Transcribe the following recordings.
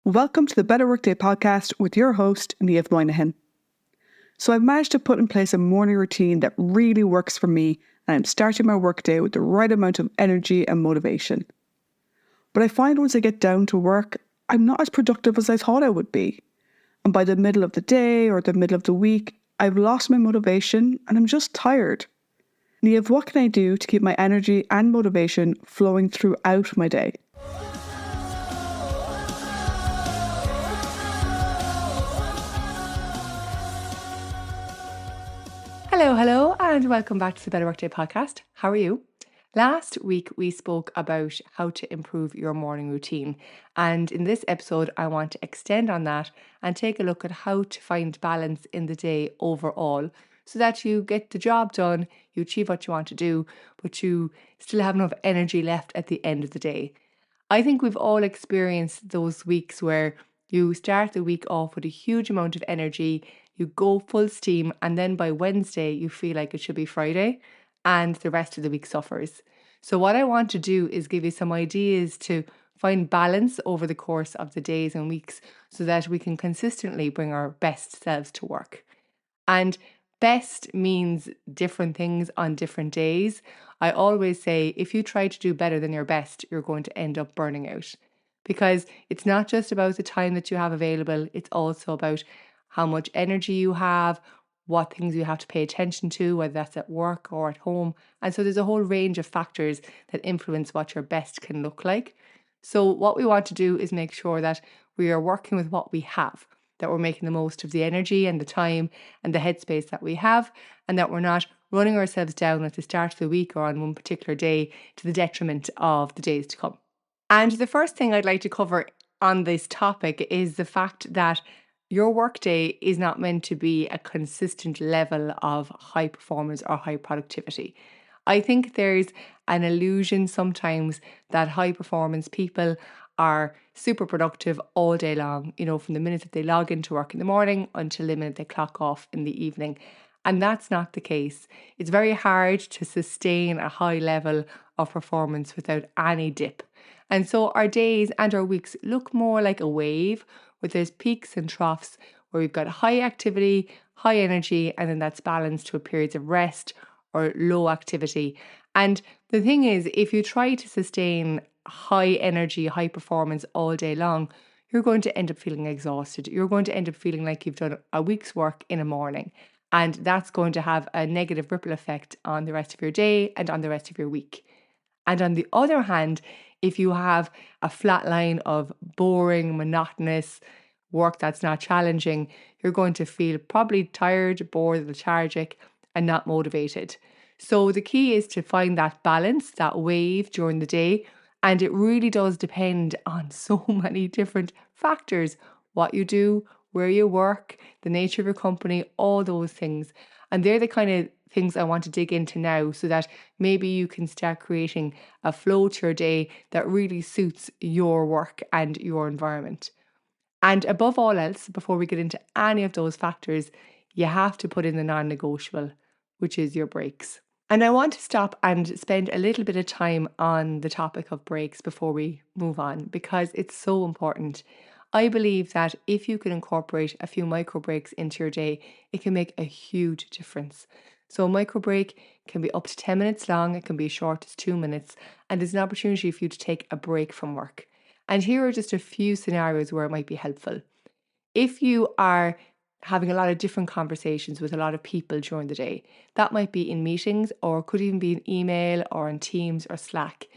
Welcome to the Better Workday Podcast with your host, Niamh Moynihan. So I've managed to put in place a morning routine that really works for me, and I'm starting my workday with the right amount of energy and motivation. But I find once I get down to work, I'm not as productive as I thought I would be. And by the middle of the day or the middle of the week, I've lost my motivation and I'm just tired. Niamh, what can I do to keep my energy and motivation flowing throughout my day? Hello, and welcome back to the Better Workday Podcast. How are you? Last week, we spoke about how to improve your morning routine. And in this episode, I want to extend on that and take a look at how to find balance in the day overall so that you get the job done, you achieve what you want to do, but you still have enough energy left at the end of the day. I think we've all experienced those weeks where you start the week off with a huge amount of energy, you go full steam, and then by Wednesday, you feel like it should be Friday, and the rest of the week suffers. So, what I want to do is give you some ideas to find balance over the course of the days and weeks so that we can consistently bring our best selves to work. And best means different things on different days. I always say if you try to do better than your best, you're going to end up burning out. Because it's not just about the time that you have available, it's also about how much energy you have, what things you have to pay attention to, whether that's at work or at home. And so there's a whole range of factors that influence what your best can look like. So what we want to do is make sure that we are working with what we have, that we're making the most of the energy and the time and the headspace that we have, and that we're not running ourselves down at the start of the week or on one particular day to the detriment of the days to come. And the first thing I'd like to cover on this topic is the fact that your workday is not meant to be a consistent level of high performance or high productivity. I think there's an illusion sometimes that high performance people are super productive all day long, from the minute that they log into work in the morning until the minute they clock off in the evening. And that's not the case. It's very hard to sustain a high level of performance without any dip. And so our days and our weeks look more like a wave where there's peaks and troughs where we've got high activity, high energy, and then that's balanced with periods of rest or low activity. And the thing is, if you try to sustain high energy, high performance all day long, you're going to end up feeling exhausted. You're going to end up feeling like you've done a week's work in a morning. And that's going to have a negative ripple effect on the rest of your day and on the rest of your week. And on the other hand, if you have a flat line of boring, monotonous work that's not challenging, you're going to feel probably tired, bored, lethargic, and not motivated. So the key is to find that balance, that wave during the day. And it really does depend on so many different factors: what you do, where you work, the nature of your company, all those things. And they're the kind of things I want to dig into now so that maybe you can start creating a flow to your day that really suits your work and your environment. And above all else, before we get into any of those factors, you have to put in the non-negotiable, which is your breaks. And I want to stop and spend a little bit of time on the topic of breaks before we move on, because it's so important. I believe that if you can incorporate a few micro breaks into your day, it can make a huge difference. So a micro break can be up to 10 minutes long, it can be as short as 2 minutes, and there's an opportunity for you to take a break from work. And here are just a few scenarios where it might be helpful. If you are having a lot of different conversations with a lot of people during the day, that might be in meetings or could even be in email or on Teams or Slack.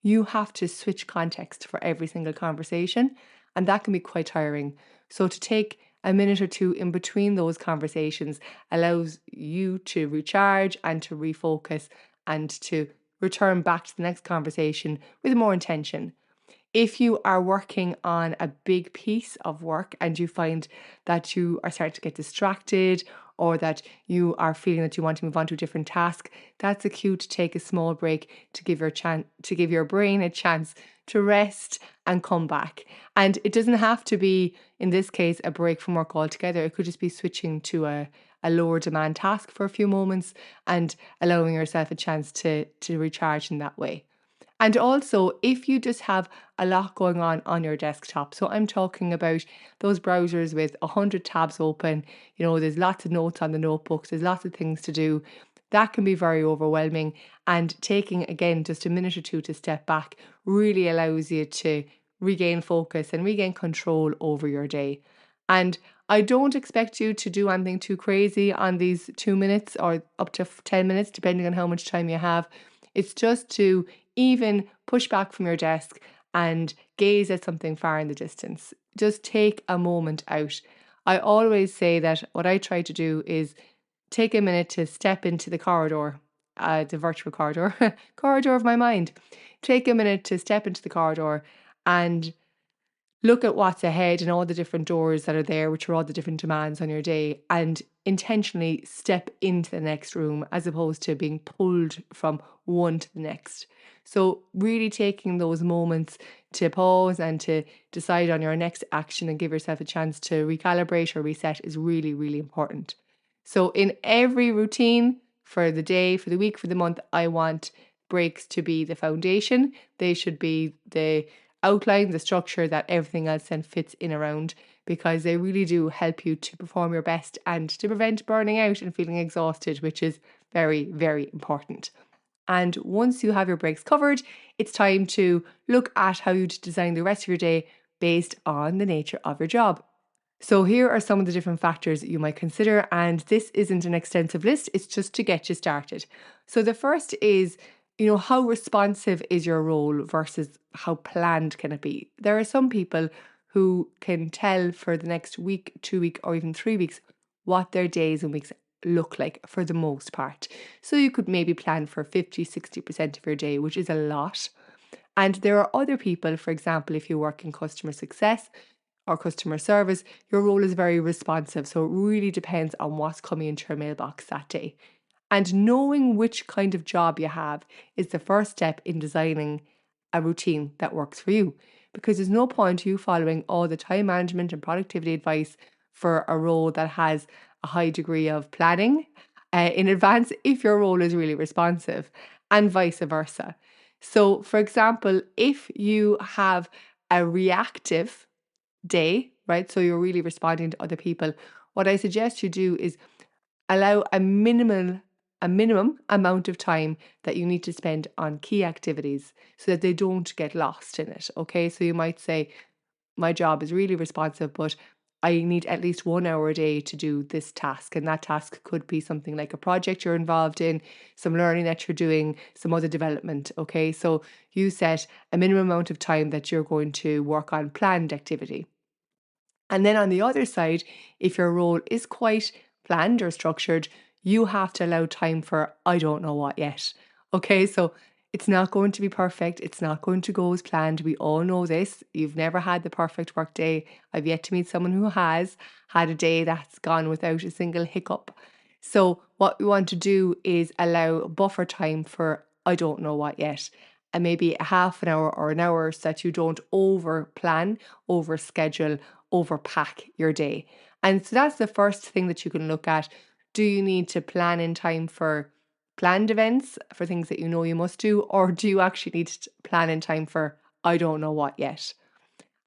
You have to switch context for every single conversation, and that can be quite tiring. So to take a minute or two in between those conversations allows you to recharge and to refocus and to return back to the next conversation with more intention. If you are working on a big piece of work and you find that you are starting to get distracted or that you are feeling that you want to move on to a different task, that's a cue to take a small break to give your brain a chance to rest and come back. And it doesn't have to be, in this case, a break from work altogether. It could just be switching to a lower demand task for a few moments and allowing yourself a chance to recharge in that way. And also, if you just have a lot going on your desktop, so I'm talking about those browsers with 100 tabs open, there's lots of notes on the notebooks, there's lots of things to do, that can be very overwhelming. And taking, again, just a minute or two to step back really allows you to regain focus and regain control over your day. And I don't expect you to do anything too crazy on these 2 minutes or up to 10 minutes, depending on how much time you have. It's just to even push back from your desk and gaze at something far in the distance. Just take a moment out. I always say that what I try to do is take a minute to step into the corridor, the virtual corridor, corridor of my mind. Take a minute to step into the corridor and look at what's ahead and all the different doors that are there, which are all the different demands on your day, and intentionally step into the next room as opposed to being pulled from one to the next. So really taking those moments to pause and to decide on your next action and give yourself a chance to recalibrate or reset is really, really important. So in every routine for the day, for the week, for the month, I want breaks to be the foundation. They should be the outline, the structure that everything else then fits in around, because they really do help you to perform your best and to prevent burning out and feeling exhausted, which is very, very important. And once you have your breaks covered, it's time to look at how you design the rest of your day based on the nature of your job. So here are some of the different factors that you might consider, and this isn't an extensive list, it's just to get you started. So the first is, how responsive is your role versus how planned can it be? There are some people who can tell for the next week, 2 week, or even 3 weeks what their days and weeks look like for the most part. So you could maybe plan for 50-60% of your day, which is a lot. And there are other people, for example, if you work in customer success or customer service, your role is very responsive. So it really depends on what's coming into your mailbox that day. And knowing which kind of job you have is the first step in designing a routine that works for you. Because there's no point you following all the time management and productivity advice for a role that has a high degree of planning in advance if your role is really responsive, and vice versa. So, for example, if you have a reactive day, right? So you're really responding to other people. What I suggest you do is allow a minimum amount of time that you need to spend on key activities so that they don't get lost in it. Okay. So you might say, my job is really responsive, but I need at least 1 hour a day to do this task. And that task could be something like a project you're involved in, some learning that you're doing, some other development. Okay. So you set a minimum amount of time that you're going to work on planned activity. And then on the other side, if your role is quite planned or structured, you have to allow time for I don't know what yet. Okay, so it's not going to be perfect. It's not going to go as planned. We all know this. You've never had the perfect work day. I've yet to meet someone who has had a day that's gone without a single hiccup. So what we want to do is allow buffer time for I don't know what yet. And maybe a half an hour or an hour so that you don't over plan, over schedule, overpack your day. And so that's the first thing that you can look at. Do you need to plan in time for planned events, for things that you know you must do, or do you actually need to plan in time for I don't know what yet?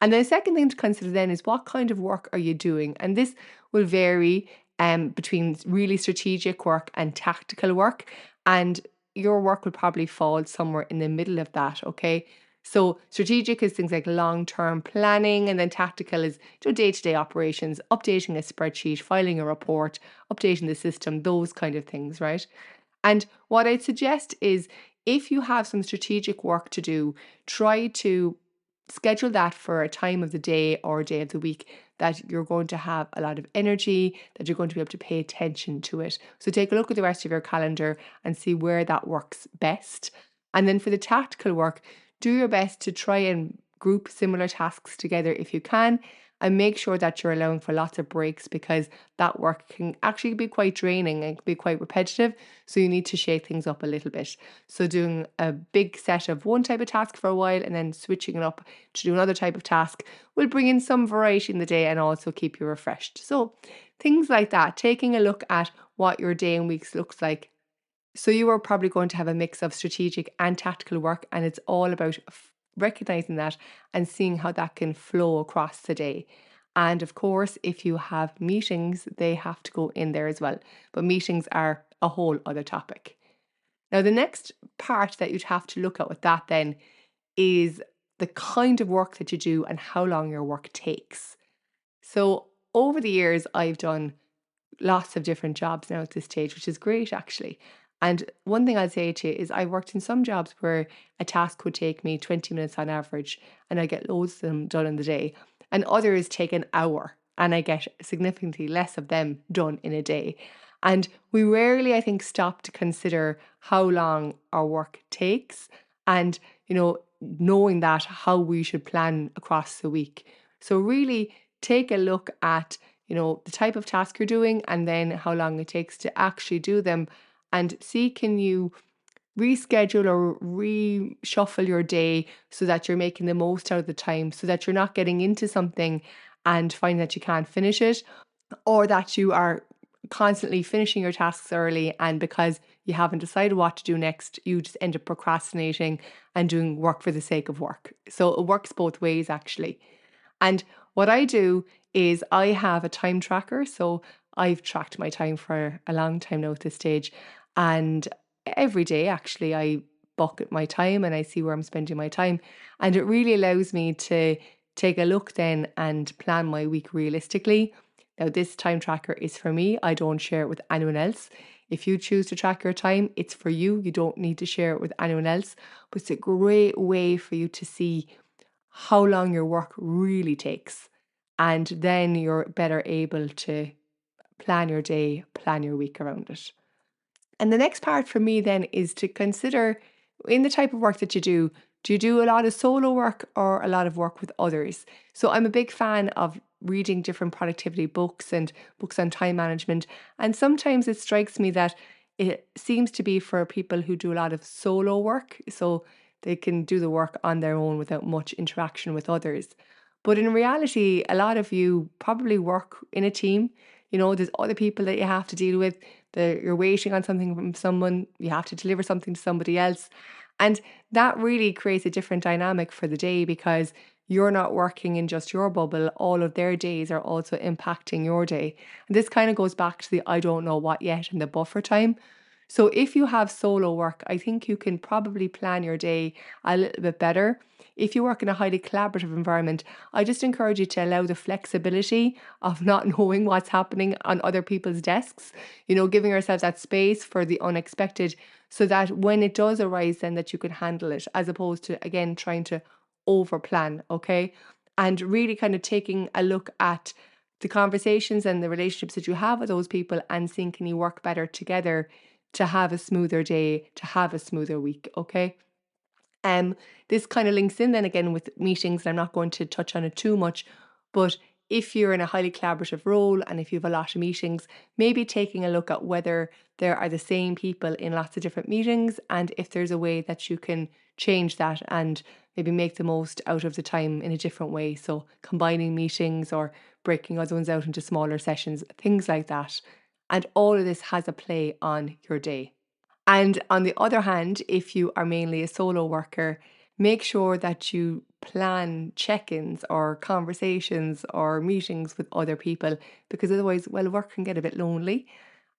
And the second thing to consider then is what kind of work are you doing? And this will vary between really strategic work and tactical work. And your work will probably fall somewhere in the middle of that, okay? So strategic is things like long-term planning, and then tactical is day-to-day operations, updating a spreadsheet, filing a report, updating the system, those kind of things, right? And what I'd suggest is if you have some strategic work to do, try to schedule that for a time of the day or a day of the week that you're going to have a lot of energy, that you're going to be able to pay attention to it. So take a look at the rest of your calendar and see where that works best. And then for the tactical work, do your best to try and group similar tasks together if you can, and make sure that you're allowing for lots of breaks, because that work can actually be quite draining and can be quite repetitive. So you need to shake things up a little bit. So doing a big set of one type of task for a while and then switching it up to do another type of task will bring in some variety in the day and also keep you refreshed. So things like that, taking a look at what your day and weeks looks like So you are probably going to have a mix of strategic and tactical work, and it's all about recognizing that and seeing how that can flow across the day. And of course, if you have meetings, they have to go in there as well. But meetings are a whole other topic. Now, the next part that you'd have to look at with that then is the kind of work that you do and how long your work takes. So over the years, I've done lots of different jobs now at this stage, which is great actually. And one thing I'll say to you is I worked in some jobs where a task would take me 20 minutes on average and I get loads of them done in the day. And others take an hour and I get significantly less of them done in a day. And we rarely, I think, stop to consider how long our work takes and, knowing that how we should plan across the week. So really take a look at the type of task you're doing and then how long it takes to actually do them and see can you reschedule or reshuffle your day so that you're making the most out of the time so that you're not getting into something and finding that you can't finish it or that you are constantly finishing your tasks early and because you haven't decided what to do next, you just end up procrastinating and doing work for the sake of work. So it works both ways actually. And what I do is I have a time tracker. So I've tracked my time for a long time now at this stage. And every day, actually, I bucket my time and I see where I'm spending my time. And it really allows me to take a look then and plan my week realistically. Now, this time tracker is for me. I don't share it with anyone else. If you choose to track your time, it's for you. You don't need to share it with anyone else. But it's a great way for you to see how long your work really takes. And then you're better able to plan your day, plan your week around it. And the next part for me then is to consider in the type of work that do you do a lot of solo work or a lot of work with others? So I'm a big fan of reading different productivity books and books on time management. And sometimes it strikes me that it seems to be for people who do a lot of solo work. So they can do the work on their own without much interaction with others. But in reality, a lot of you probably work in a team. There's other people that you have to deal with. You're waiting on something from someone, you have to deliver something to somebody else. And that really creates a different dynamic for the day because you're not working in just your bubble. All of their days are also impacting your day. And this kind of goes back to the I don't know what yet and the buffer time. So if you have solo work, I think you can probably plan your day a little bit better. If you work in a highly collaborative environment, I just encourage you to allow the flexibility of not knowing what's happening on other people's desks, giving yourself that space for the unexpected so that when it does arise, then that you can handle it as opposed to, again, trying to over plan. Okay. And really kind of taking a look at the conversations and the relationships that you have with those people and seeing can you work better together to have a smoother day, to have a smoother week. Okay. This kind of links in then again with meetings. I'm not going to touch on it too much, but if you're in a highly collaborative role and if you have a lot of meetings, maybe taking a look at whether there are the same people in lots of different meetings and if there's a way that you can change that and maybe make the most out of the time in a different way. So combining meetings or breaking other ones out into smaller sessions, things like that. And all of this has a play on your day. And on the other hand, if you are mainly a solo worker, make sure that you plan check ins or conversations or meetings with other people because otherwise, well, work can get a bit lonely.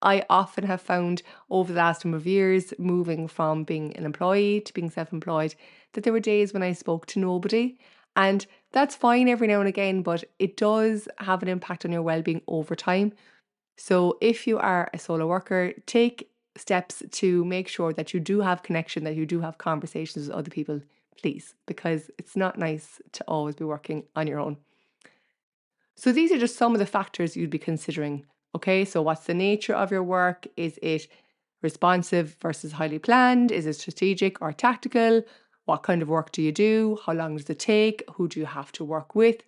I often have found over the last number of years, moving from being an employee to being self employed, that there were days when I spoke to nobody. And that's fine every now and again, but it does have an impact on your well being over time. So if you are a solo worker, take steps to make sure that you do have connection, that you do have conversations with other people, please, because it's not nice to always be working on your own. So these are just some of the factors you'd be considering. Okay, so what's the nature of your work? Is it responsive versus highly planned? Is it strategic or tactical? What kind of work do you do? How long does it take? Who do you have to work with?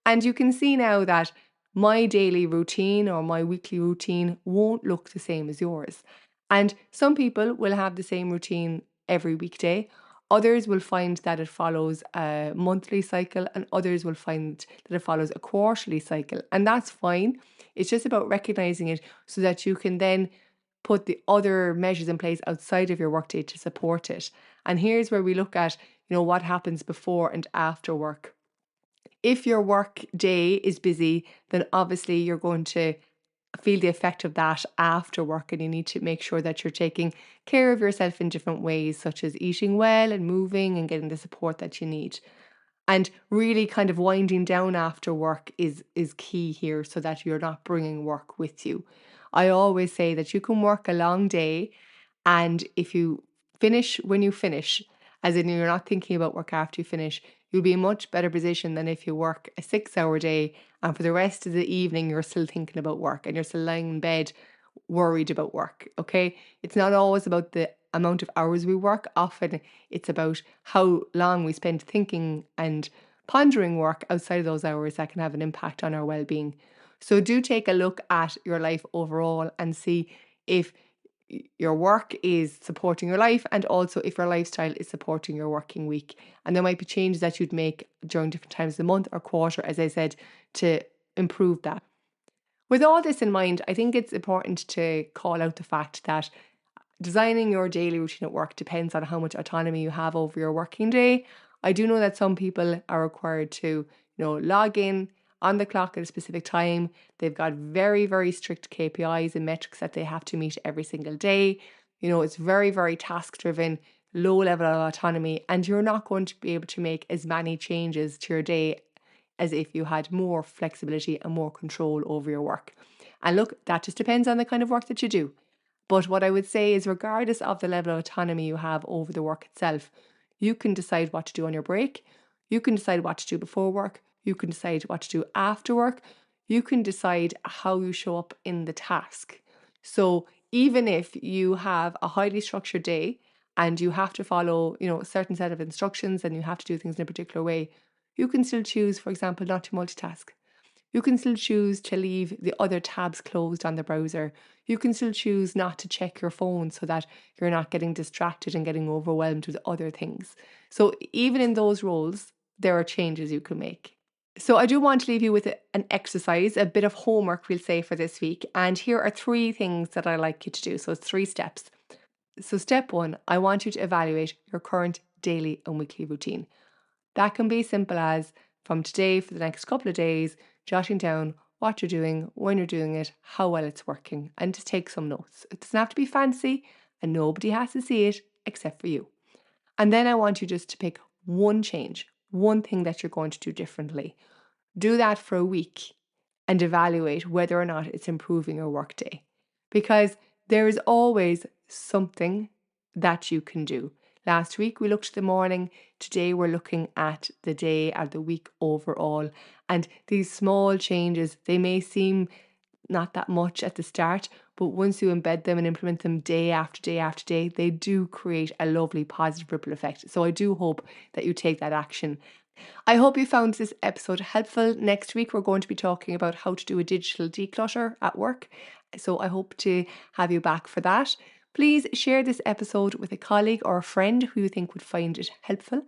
And you can see now that my daily routine or my weekly routine won't look the same as yours. And some people will have the same routine every weekday. Others will find that it follows a monthly cycle, and others will find that it follows a quarterly cycle. And that's fine. It's just about recognizing it so that you can then put the other measures in place outside of your workday to support it. And here's where we look at, what happens before and after work. If your work day is busy, then obviously you're going to feel the effect of that after work, and you need to make sure that you're taking care of yourself in different ways, such as eating well and moving and getting the support that you need. And really kind of winding down after work is key here, so that you're not bringing work with you. I always say that you can work a long day, and if you finish when you finish, as in you're not thinking about work after you finish, you'll be in much better position than if you work a 6-hour day and for the rest of the evening you're still thinking about work and you're still lying in bed worried about work. Okay, it's not always about the amount of hours we work. Often it's about how long we spend thinking and pondering work outside of those hours that can have an impact on our well-being. So do take a look at your life overall and see if your work is supporting your life, and also if your lifestyle is supporting your working week. And there might be changes that you'd make during different times of the month or quarter, as I said, to improve that. With all this in mind, I think it's important to call out the fact that designing your daily routine at work depends on how much autonomy you have over your working day. I do know that some people are required to, log in on the clock at a specific time. They've got very, very strict KPIs and metrics that they have to meet every single day. It's very, very task driven, low level of autonomy, and you're not going to be able to make as many changes to your day as if you had more flexibility and more control over your work. And look, that just depends on the kind of work that you do. But what I would say is, regardless of the level of autonomy you have over the work itself, you can decide what to do on your break. You can decide what to do before work. You can decide what to do after work. You can decide how you show up in the task. So even if you have a highly structured day and you have to follow, a certain set of instructions and you have to do things in a particular way, you can still choose, for example, not to multitask. You can still choose to leave the other tabs closed on the browser. You can still choose not to check your phone so that you're not getting distracted and getting overwhelmed with other things. So even in those roles, there are changes you can make. So I do want to leave you with an exercise, a bit of homework, we'll say, for this week. And here are 3 things that I like you to do. So it's 3 steps. So step 1, I want you to evaluate your current daily and weekly routine. That can be simple as, from today for the next couple of days, jotting down what you're doing, when you're doing it, how well it's working, and just take some notes. It doesn't have to be fancy, and nobody has to see it except for you. And then I want you just to pick one change, one thing that you're going to do differently. Do that for a week and evaluate whether or not it's improving your workday. Because there is always something that you can do. Last week we looked at the morning. Today we're looking at the day or the week overall. And these small changes, they may seem not that much at the start, but once you embed them and implement them day after day after day, they do create a lovely positive ripple effect. So I do hope that you take that action. I hope you found this episode helpful. Next week, we're going to be talking about how to do a digital declutter at work. So I hope to have you back for that. Please share this episode with a colleague or a friend who you think would find it helpful.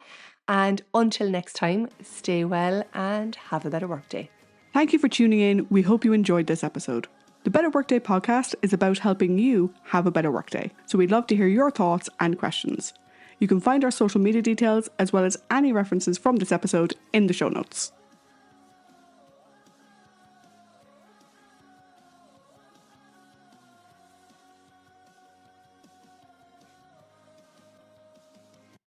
And until next time, stay well and have a better workday. Thank you for tuning in. We hope you enjoyed this episode. The Better Workday podcast is about helping you have a better workday. So we'd love to hear your thoughts and questions. You can find our social media details as well as any references from this episode in the show notes.